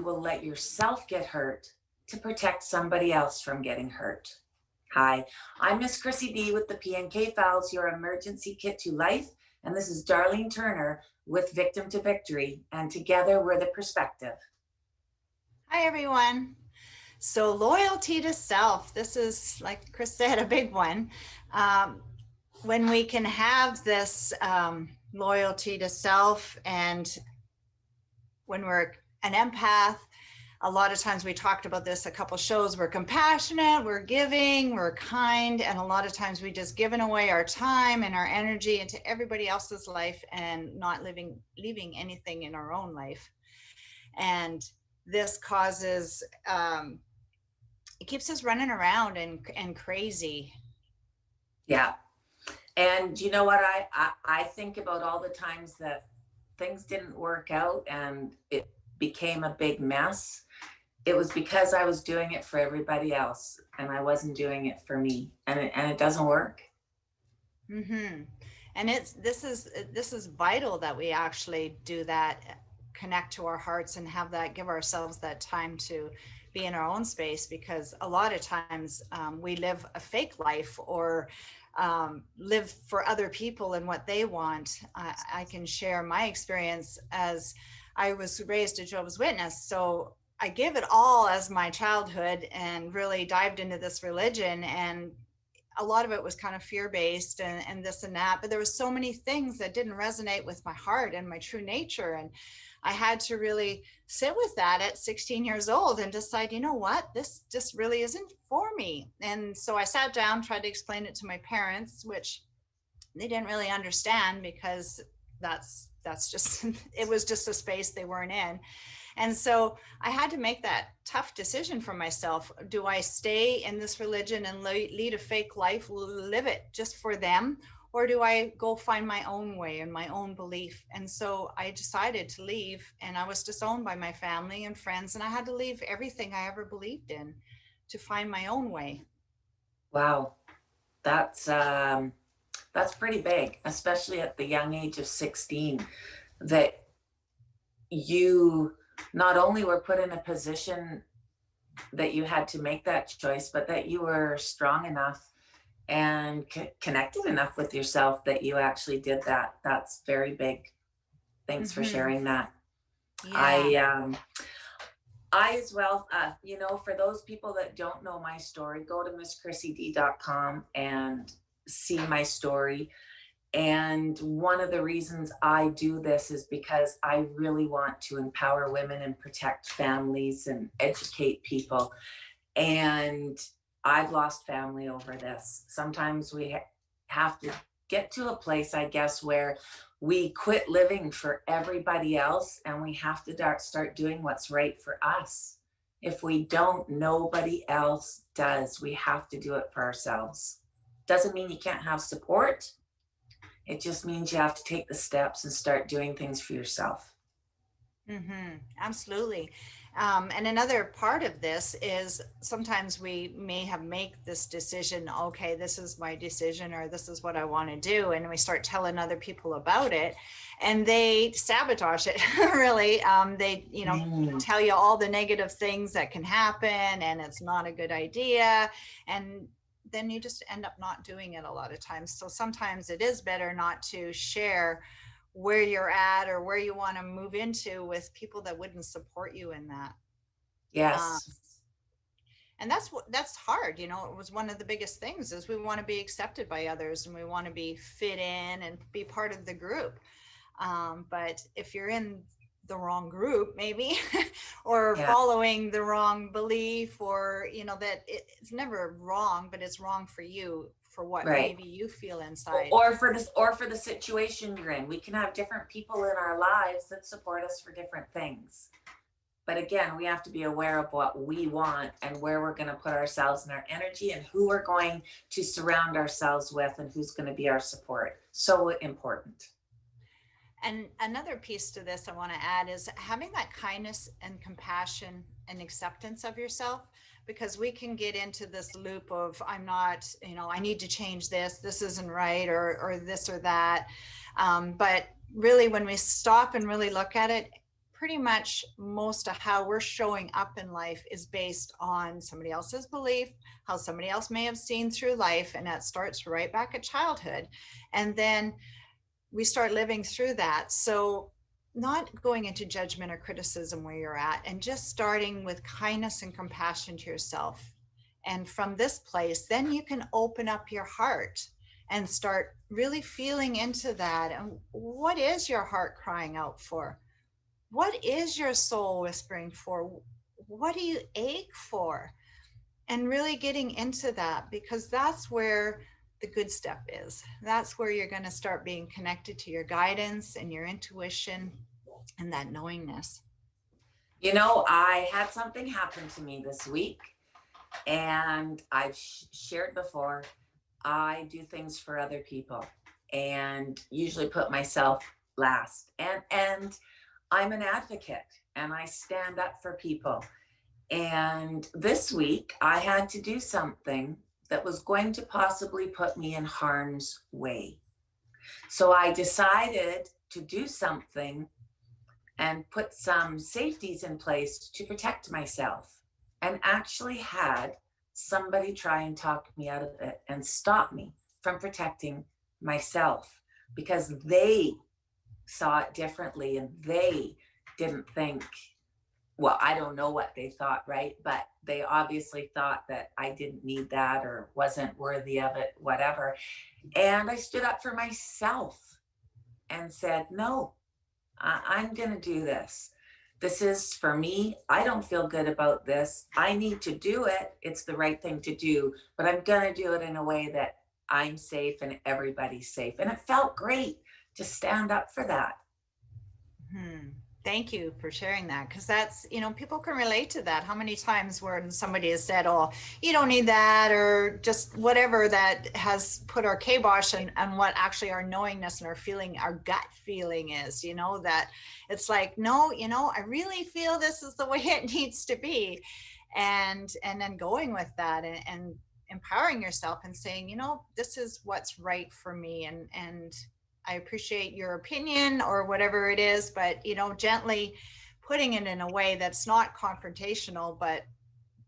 you will let yourself get hurt to protect somebody else from getting hurt. Hi, I'm Miss Chrissy D with the Pnk Files, your emergency kit to life. And this is Darlene Turner with Victim to Victory. And together we're the perspective. Hi, everyone. So loyalty to self, this is, like Chris said, a big one. When we can have this loyalty to self, and when we're an empath, a lot of times we talked about this a couple shows, we're compassionate, we're giving, we're kind, and a lot of times we just giving away our time and our energy into everybody else's life and not leaving anything in our own life. And this causes, it keeps us running around and crazy. Yeah. And you know what, I think about all the times that things didn't work out and it became a big mess. It was because I was doing it for everybody else and I wasn't doing it for me, and it doesn't work. Mm-hmm. And this is vital that we actually do that, connect to our hearts and have that, give ourselves that time to be in our own space, because a lot of times we live a fake life or live for other people and what they want. I can share my experience as I was raised a Jehovah's Witness. So I gave it all as my childhood and really dived into this religion, and a lot of it was kind of fear-based and this and that, but there was so many things that didn't resonate with my heart and my true nature. And I had to really sit with that at 16 years old and decide, you know what, this just really isn't for me. And so I sat down, tried to explain it to my parents, which they didn't really understand, because that's just, it was just a space they weren't in. And so I had to make that tough decision for myself. Do I stay in this religion and lead a fake life, live it just for them? Or do I go find my own way and my own belief? And so I decided to leave, and I was disowned by my family and friends, and I had to leave everything I ever believed in to find my own way. Wow. That's pretty big, especially at the young age of 16, that you not only were put in a position that you had to make that choice, but that you were strong enough and connected enough with yourself that you actually did that. That's very big. Thanks for sharing that. Yeah. I as well, you know, for those people that don't know my story, go to misschrissyd.com and see my story. And one of the reasons I do this is because I really want to empower women and protect families and educate people. And I've lost family over this. Sometimes we have to get to a place, I guess, where we quit living for everybody else and we have to start doing what's right for us. If we don't, nobody else does. We have to do it for ourselves. Doesn't mean you can't have support. It just means you have to take the steps and start doing things for yourself. Mm-hmm. Absolutely. And another part of this is sometimes we may have make this decision, okay, this is my decision, or this is what I want to do. And we start telling other people about it and they sabotage it. Really. They, tell you all the negative things that can happen and it's not a good idea. And then you just end up not doing it a lot of times. So sometimes it is better not to share where you're at or where you want to move into with people that wouldn't support you in that. Yes. And that's hard. It was one of the biggest things is we want to be accepted by others and we want to be fit in and be part of the group. But if you're in the wrong group, maybe, or following the wrong belief, or, that it's never wrong, but it's wrong for you, for what maybe you feel inside. Or for the situation you're in. We can have different people in our lives that support us for different things. But again, we have to be aware of what we want and where we're going to put ourselves and our energy and who we're going to surround ourselves with and who's going to be our support. So important. And another piece to this I want to add is having that kindness and compassion and acceptance of yourself, because we can get into this loop of I'm not, I need to change this isn't right, or this or that. But really, when we stop and really look at it, pretty much most of how we're showing up in life is based on somebody else's belief, how somebody else may have seen through life, and that starts right back at childhood. And then we start living through that. So not going into judgment or criticism where you're at, and just starting with kindness and compassion to yourself. And from this place, then you can open up your heart and start really feeling into that. And what is your heart crying out for? What is your soul whispering for? What do you ache for? And really getting into that, because that's where the good stuff is. That's where you're going to start being connected to your guidance and your intuition and that knowingness. You know, I had something happen to me this week, and I've shared before. I do things for other people and usually put myself last. And I'm an advocate and I stand up for people. And this week I had to do something that was going to possibly put me in harm's way. So I decided to do something and put some safeties in place to protect myself, and actually had somebody try and talk me out of it and stop me from protecting myself, because they saw it differently and they didn't think, well, I don't know what they thought, right? But they obviously thought that I didn't need that or wasn't worthy of it, whatever. And I stood up for myself and said, no, I'm going to do this. This is for me. I don't feel good about this. I need to do it. It's the right thing to do, but I'm going to do it in a way that I'm safe and everybody's safe. And it felt great to stand up for that. Thank you for sharing that, because that's, people can relate to that. How many times when somebody has said, oh, you don't need that, or just whatever, that has put our kibosh on what actually our knowingness and our feeling, our gut feeling is, that it's like, no, I really feel this is the way it needs to be. And then going with that, and empowering yourself and saying, this is what's right for me. And I appreciate your opinion or whatever it is, but, gently putting it in a way that's not confrontational, but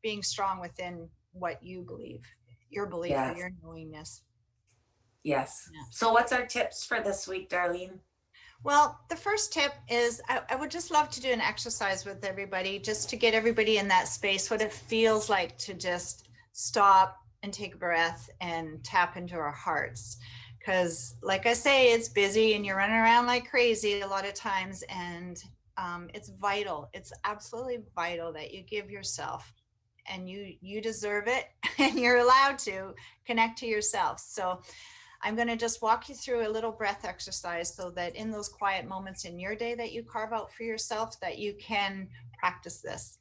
being strong within what you believe, your belief or Yes. your knowingness. Yes. Yeah. So what's our tips for this week, Darlene? Well, the first tip is I would just love to do an exercise with everybody, just to get everybody in that space, what it feels like to just stop and take a breath and tap into our hearts. Because like I say, it's busy and you're running around like crazy a lot of times. And it's vital. It's absolutely vital that you give yourself, and you deserve it, and you're allowed to connect to yourself. So I'm going to just walk you through a little breath exercise, so that in those quiet moments in your day that you carve out for yourself, that you can practice this.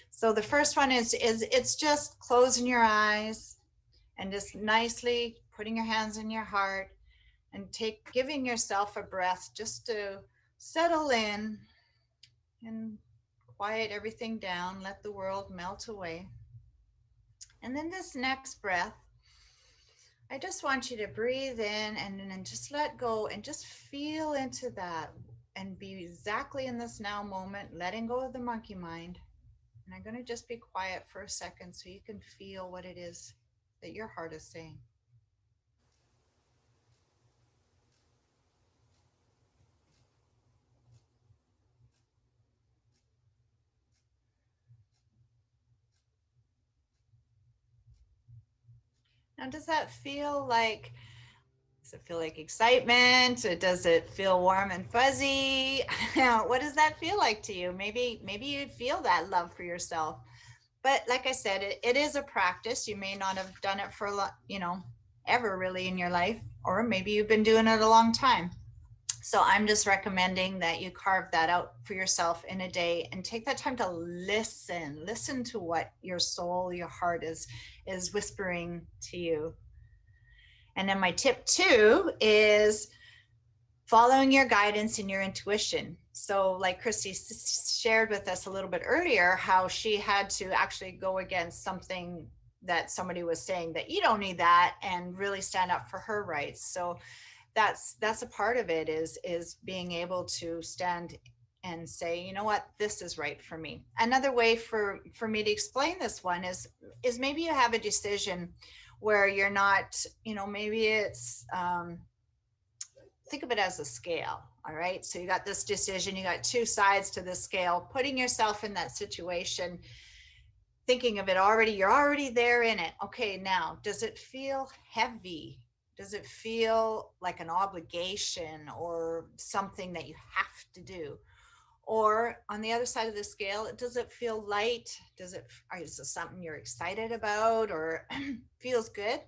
So the first one is it's just closing your eyes and just nicely putting your hands in your heart and giving yourself a breath just to settle in and quiet everything down, let the world melt away. And then this next breath, I just want you to breathe in and then just let go and just feel into that and be exactly in this now moment, letting go of the monkey mind. And I'm going to just be quiet for a second so you can feel what it is that your heart is saying. Now, does that feel like, does it feel like excitement? Or does it feel warm and fuzzy? What does that feel like to you? Maybe you feel that love for yourself. But like I said, it is a practice. You may not have done it for a lot, ever really in your life, or maybe you've been doing it a long time. So I'm just recommending that you carve that out for yourself in a day and take that time to listen to what your soul, your heart is whispering to you. And then my tip 2 is following your guidance and your intuition. So like Chrissy shared with us a little bit earlier, how she had to actually go against something that somebody was saying, that you don't need that, and really stand up for her rights. So that's a part of it, is being able to stand and say, you know what, this is right for me. Another way for me to explain this one is maybe you have a decision where you're not, maybe it's think of it as a scale. All right, so you got this decision, you got two sides to the scale, putting yourself in that situation, thinking of it already, you're already there in it. Okay, now, does it feel heavy? Does it feel like an obligation or something that you have to do? Or on the other side of the scale, does it feel light? Is it something you're excited about or feels good?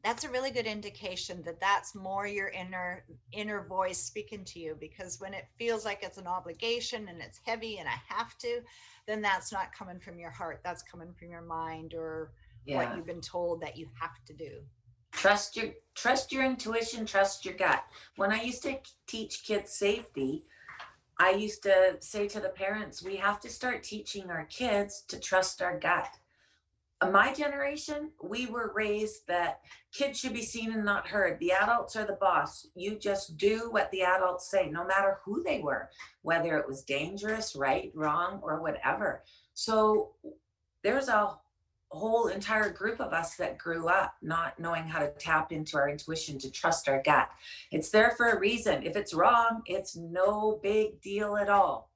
That's a really good indication that that's more your inner voice speaking to you, because when it feels like it's an obligation and it's heavy and I have to, then that's not coming from your heart, that's coming from your mind or what Yeah. you've been told that you have to do. Trust your intuition, trust your gut. When I used to teach kids safety, I used to say to the parents, we have to start teaching our kids to trust our gut. My generation, we were raised that kids should be seen and not heard. The adults are the boss. You just do what the adults say, no matter who they were, whether it was dangerous, right, wrong, or whatever. So there's a whole entire group of us that grew up not knowing how to tap into our intuition, to trust our gut. It's there for a reason. If it's wrong, it's no big deal at all.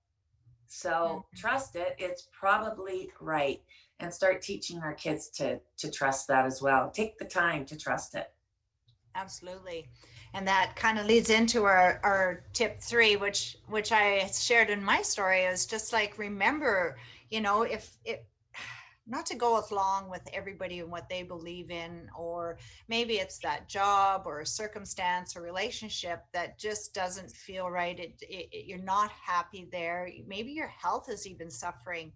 So trust it. It's probably right. And start teaching our kids to trust that as well. Take the time to trust it. Absolutely. And that kind of leads into our tip 3, which I shared in my story, is just like, remember, if it, not to go along with everybody and what they believe in, or maybe it's that job or a circumstance or relationship that just doesn't feel right. You're not happy there. Maybe your health is even suffering.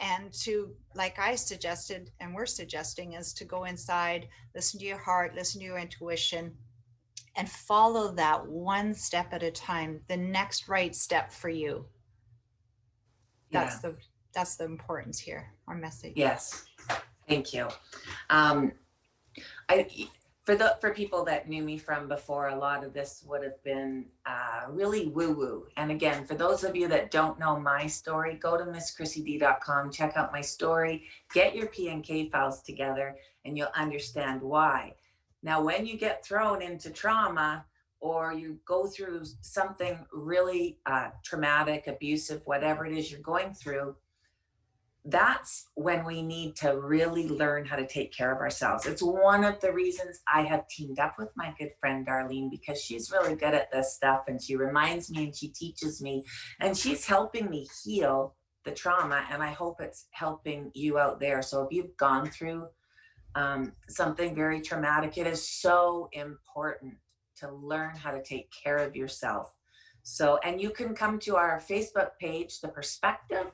And to, like I suggested and we're suggesting, is to go inside, listen to your heart, listen to your intuition, and follow that one step at a time, the next right step for you. Yeah. That's the importance here, our message. Yes. Thank you. Um, I for people that knew me from before, a lot of this would have been really woo-woo. And again, for those of you that don't know my story, go to misschrissyd.com, check out my story, get your Pnk files together, and you'll understand why. Now, when you get thrown into trauma or you go through something really traumatic, abusive, whatever it is you're going through, that's when we need to really learn how to take care of ourselves. It's one of the reasons I have teamed up with my good friend Darlene, because she's really good at this stuff and she reminds me and she teaches me and she's helping me heal the trauma. And I hope it's helping you out there. So if you've gone through something very traumatic, it is so important to learn how to take care of yourself. So, and you can come to our Facebook page, The Perspective,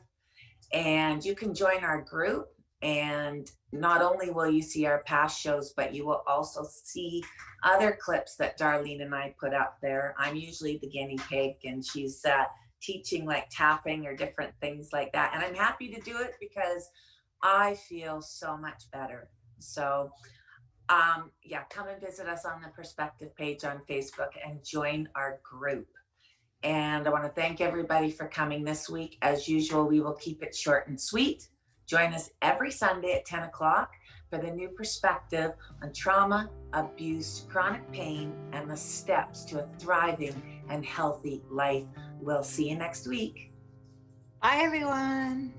and you can join our group. And not only will you see our past shows, but you will also see other clips that Darlene and I put up there. I'm usually the guinea pig and she's teaching like tapping or different things like that. And I'm happy to do it because I feel so much better. So yeah, come and visit us on the Perspective page on Facebook and join our group. And I want to thank everybody for coming this week. As usual, we will keep it short and sweet. Join us every Sunday at 10 o'clock for the new perspective on trauma, abuse, chronic pain, and the steps to a thriving and healthy life. We'll see you next week. Bye, everyone.